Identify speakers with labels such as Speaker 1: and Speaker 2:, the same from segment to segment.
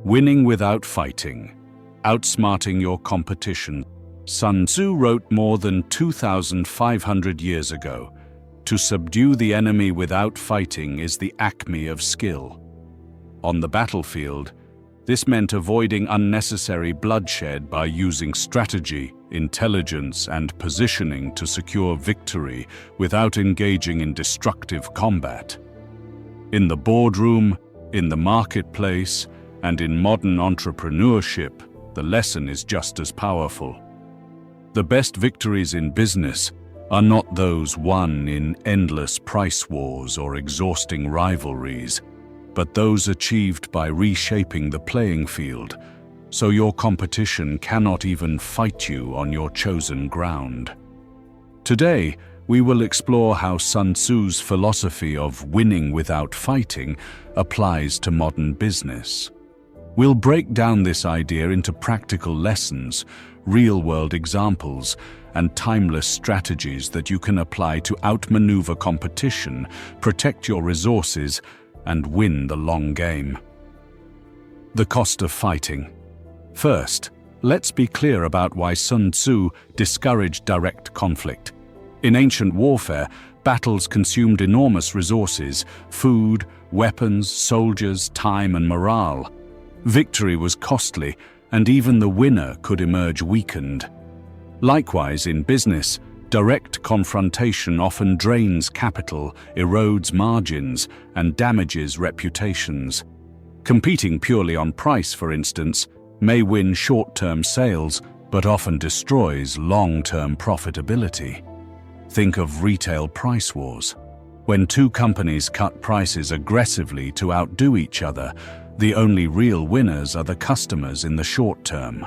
Speaker 1: Winning without fighting, outsmarting your competition. Sun Tzu wrote more than 2,500 years ago, "To subdue the enemy without fighting is the acme of skill." On the battlefield, this meant avoiding unnecessary bloodshed by using strategy, intelligence, and positioning to secure victory without engaging in destructive combat. In the boardroom, in the marketplace, and in modern entrepreneurship, the lesson is just as powerful. The best victories in business are not those won in endless price wars or exhausting rivalries, but those achieved by reshaping the playing field, so your competition cannot even fight you on your chosen ground. Today, we will explore how Sun Tzu's philosophy of winning without fighting applies to modern business. We'll break down this idea into practical lessons, real-world examples, and timeless strategies that you can apply to outmaneuver competition, protect your resources, and win the long game. The cost of fighting. First, let's be clear about why Sun Tzu discouraged direct conflict. In ancient warfare, battles consumed enormous resources: food, weapons, soldiers, time, and morale. Victory was costly, and even the winner could emerge weakened. Likewise, in business, direct confrontation often drains capital, erodes margins, and damages reputations. Competing purely on price, for instance, may win short-term sales, but often destroys long-term profitability. Think of retail price wars. When two companies cut prices aggressively to outdo each other, the only real winners are the customers in the short term.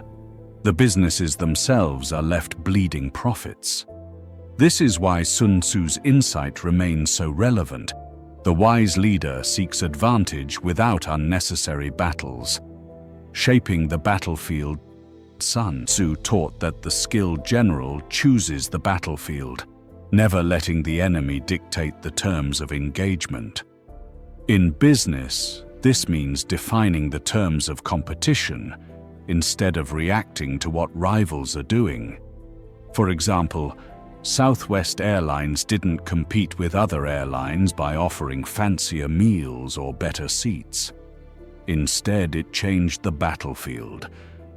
Speaker 1: The businesses themselves are left bleeding profits. This is why Sun Tzu's insight remains so relevant. The wise leader seeks advantage without unnecessary battles. Shaping the battlefield, Sun Tzu taught that the skilled general chooses the battlefield, never letting the enemy dictate the terms of engagement. In business, this means defining the terms of competition instead of reacting to what rivals are doing. For example, Southwest Airlines didn't compete with other airlines by offering fancier meals or better seats. Instead, it changed the battlefield.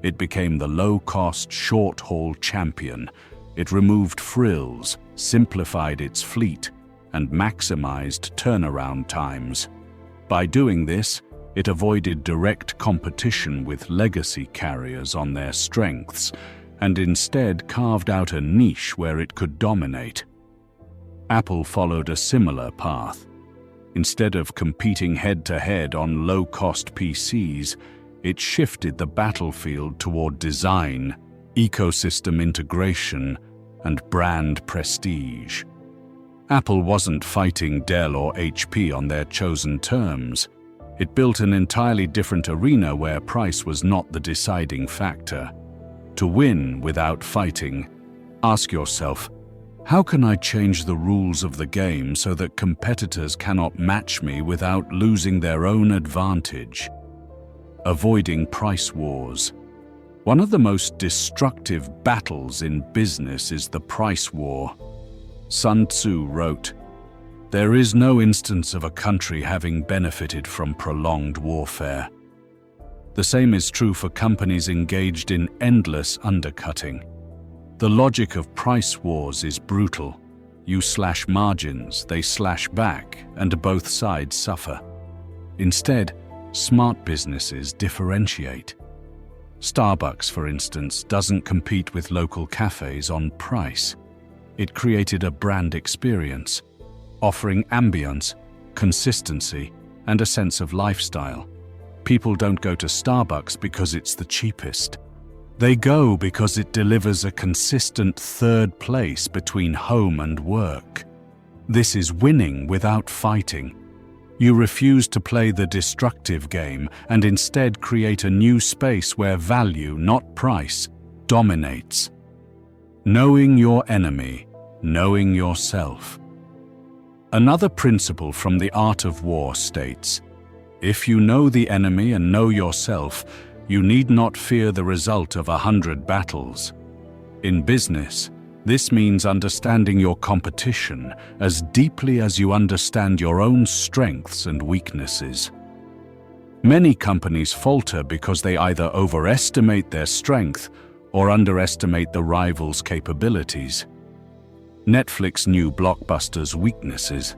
Speaker 1: It became the low-cost, short-haul champion. It removed frills, simplified its fleet, and maximized turnaround times. By doing this, it avoided direct competition with legacy carriers on their strengths, and instead carved out a niche where it could dominate. Apple followed a similar path. Instead of competing head-to-head on low-cost PCs, it shifted the battlefield toward design, ecosystem integration, and brand prestige. Apple wasn't fighting Dell or HP on their chosen terms. It built an entirely different arena where price was not the deciding factor. To win without fighting, ask yourself, how can I change the rules of the game so that competitors cannot match me without losing their own advantage? Avoiding price wars. One of the most destructive battles in business is the price war. Sun Tzu wrote, "There is no instance of a country having benefited from prolonged warfare." The same is true for companies engaged in endless undercutting. The logic of price wars is brutal. You slash margins, they slash back, and both sides suffer. Instead, smart businesses differentiate. Starbucks, for instance, doesn't compete with local cafes on price. It created a brand experience, offering ambience, consistency, and a sense of lifestyle. People don't go to Starbucks because it's the cheapest. They go because it delivers a consistent third place between home and work. This is winning without fighting. You refuse to play the destructive game and instead create a new space where value, not price, dominates. Knowing your enemy, knowing yourself. Another principle from the art of war states, If you know the enemy and know yourself, you need not fear the result of 100 battles. In business, this means understanding your competition as deeply as you understand your own strengths and weaknesses. Many companies falter because they either overestimate their strength or underestimate the rival's capabilities. Netflix knew Blockbuster's weaknesses.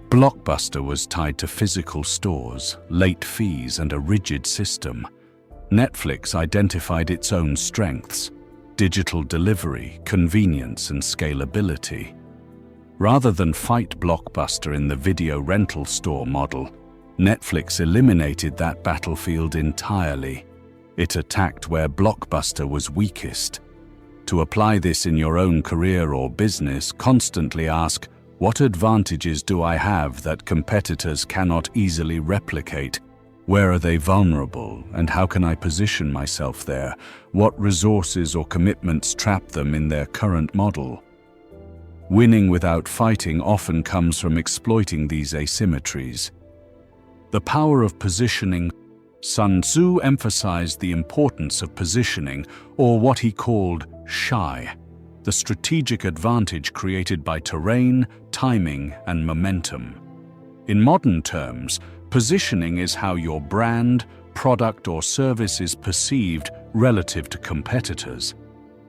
Speaker 1: Blockbuster was tied to physical stores, late fees, and a rigid system. Netflix identified its own strengths: digital delivery, convenience, and scalability. Rather than fight Blockbuster in the video rental store model, Netflix eliminated that battlefield entirely. It attacked where Blockbuster was weakest. To apply this in your own career or business, constantly ask, what advantages do I have that competitors cannot easily replicate? Where are they vulnerable, and how can I position myself there? What resources or commitments trap them in their current model? Winning without fighting often comes from exploiting these asymmetries. The power of positioning. Sun Tzu emphasized the importance of positioning, or what he called shy, the strategic advantage created by terrain, timing, and momentum. In modern terms, positioning is how your brand, product, or service is perceived relative to competitors.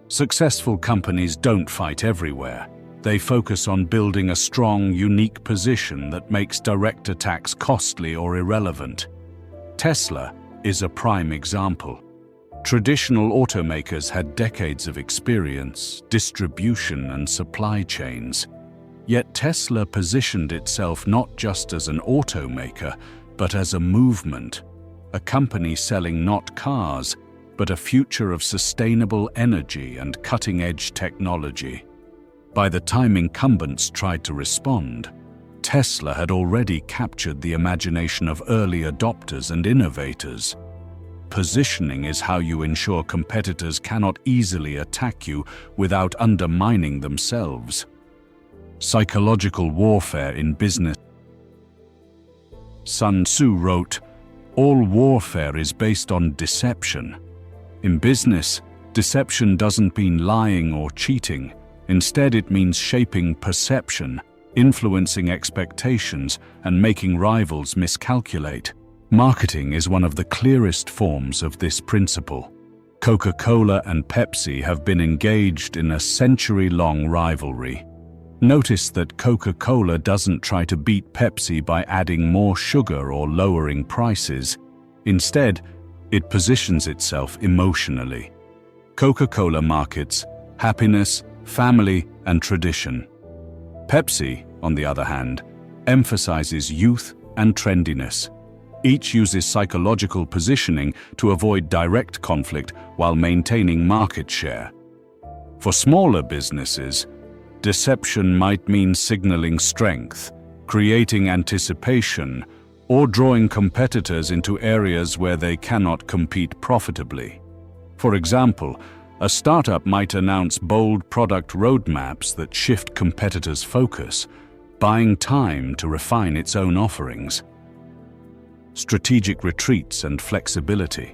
Speaker 1: Successful companies don't fight everywhere. They focus on building a strong, unique position that makes direct attacks costly or irrelevant. Tesla is a prime example. Traditional automakers had decades of experience, distribution, and supply chains. Yet Tesla positioned itself not just as an automaker, but as a movement, a company selling not cars, but a future of sustainable energy and cutting-edge technology. By the time incumbents tried to respond, Tesla had already captured the imagination of early adopters and innovators. Positioning is how you ensure competitors cannot easily attack you without undermining themselves. Psychological warfare in business. Sun Tzu wrote, "All warfare is based on deception." In business, deception doesn't mean lying or cheating. Instead, it means shaping perception, influencing expectations, and making rivals miscalculate. Marketing is one of the clearest forms of this principle. Coca-Cola and Pepsi have been engaged in a century-long rivalry. Notice that Coca-Cola doesn't try to beat Pepsi by adding more sugar or lowering prices. Instead, it positions itself emotionally. Coca-Cola markets happiness, family, and tradition. Pepsi, on the other hand, emphasizes youth and trendiness. Each uses psychological positioning to avoid direct conflict while maintaining market share. For smaller businesses, deception might mean signaling strength, creating anticipation, or drawing competitors into areas where they cannot compete profitably. For example, a startup might announce bold product roadmaps that shift competitors' focus, buying time to refine its own offerings. Strategic retreats and flexibility.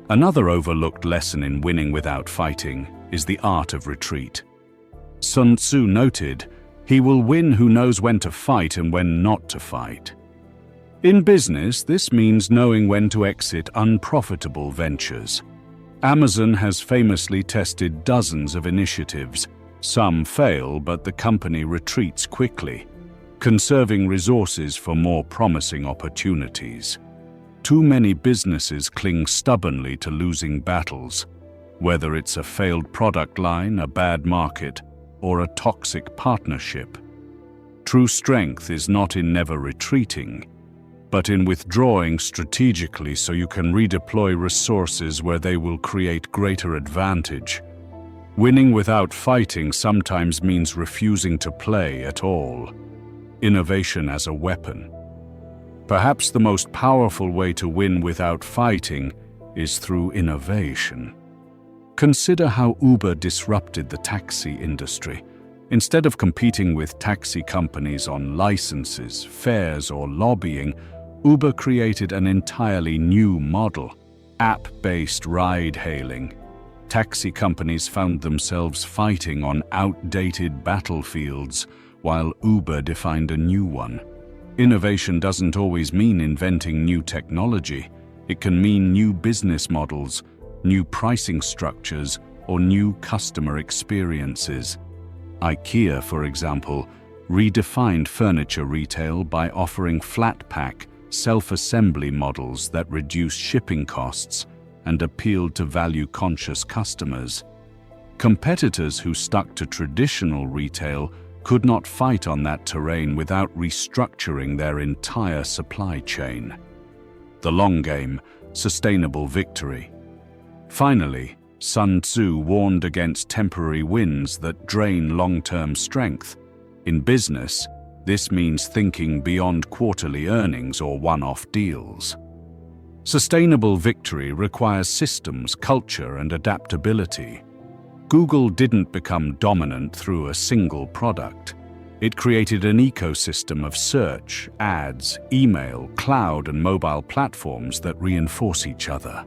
Speaker 1: Another overlooked lesson in winning without fighting is the art of retreat. Sun Tzu noted, "He will win who knows when to fight and when not to fight." In business, this means knowing when to exit unprofitable ventures. Amazon has famously tested dozens of initiatives. Some fail, but the company retreats quickly, conserving resources for more promising opportunities. Too many businesses cling stubbornly to losing battles, whether it's a failed product line, a bad market, or a toxic partnership. True strength is not in never retreating, but in withdrawing strategically so you can redeploy resources where they will create greater advantage. Winning without fighting sometimes means refusing to play at all. Innovation as a weapon. Perhaps the most powerful way to win without fighting is through innovation. Consider how Uber disrupted the taxi industry. Instead of competing with taxi companies on licenses, fares, or lobbying, Uber created an entirely new model, app-based ride-hailing. Taxi companies found themselves fighting on outdated battlefields, while Uber defined a new one. Innovation doesn't always mean inventing new technology. It can mean new business models, new pricing structures, or new customer experiences. IKEA, for example, redefined furniture retail by offering flat-pack, self-assembly models that reduce shipping costs and appealed to value-conscious customers. Competitors who stuck to traditional retail could not fight on that terrain without restructuring their entire supply chain. The long game, sustainable victory. Finally, Sun Tzu warned against temporary wins that drain long-term strength. In business, this means thinking beyond quarterly earnings or one-off deals. Sustainable victory requires systems, culture, and adaptability. Google didn't become dominant through a single product. It created an ecosystem of search, ads, email, cloud, and mobile platforms that reinforce each other.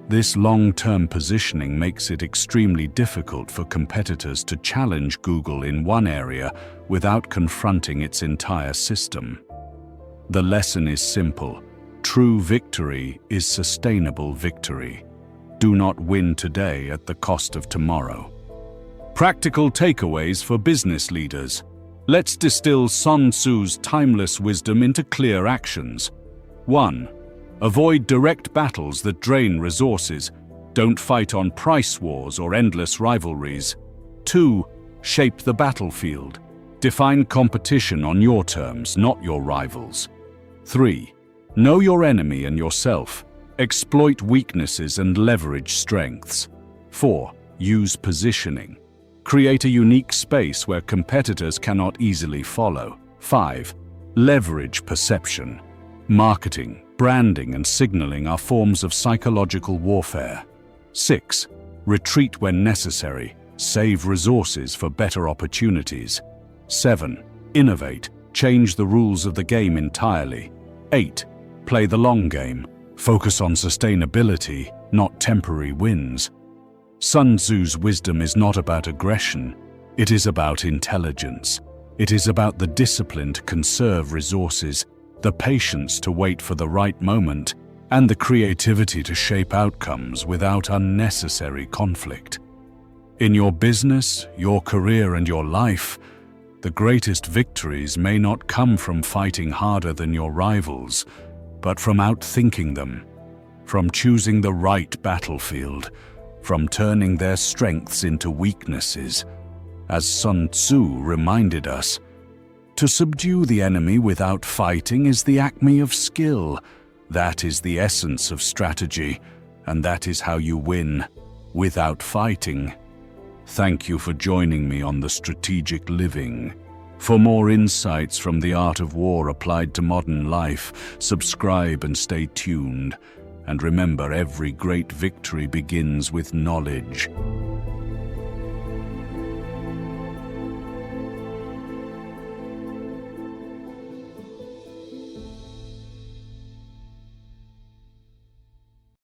Speaker 1: This long-term positioning makes it extremely difficult for competitors to challenge Google in one area without confronting its entire system. The lesson is simple. True victory is sustainable victory. Do not win today at the cost of tomorrow. Practical takeaways for business leaders. Let's distill Sun Tzu's timeless wisdom into clear actions. 1. Avoid direct battles that drain resources. Don't fight on price wars or endless rivalries. 2. Shape the battlefield. Define competition on your terms, not your rivals. 3. Know your enemy and yourself. Exploit weaknesses and leverage strengths. 4. Use positioning. Create a unique space where competitors cannot easily follow. 5. Leverage perception. Marketing, branding, and signaling are forms of psychological warfare. 6. Retreat when necessary. Save resources for better opportunities. 7. Innovate. Change the rules of the game entirely. 8. Play the long game. Focus on sustainability, not temporary wins. Sun Tzu's wisdom is not about aggression. It is about intelligence. It is about the discipline to conserve resources, the patience to wait for the right moment, and the creativity to shape outcomes without unnecessary conflict. In your business, your career, and your life, the greatest victories may not come from fighting harder than your rivals, but from outthinking them, from choosing the right battlefield, from turning their strengths into weaknesses. As Sun Tzu reminded us, to subdue the enemy without fighting is the acme of skill. That is the essence of strategy, and that is how you win, without fighting. Thank you for joining me on The Strategic Living. For more insights from the art of war applied to modern life, subscribe and stay tuned. And remember, every great victory begins with knowledge.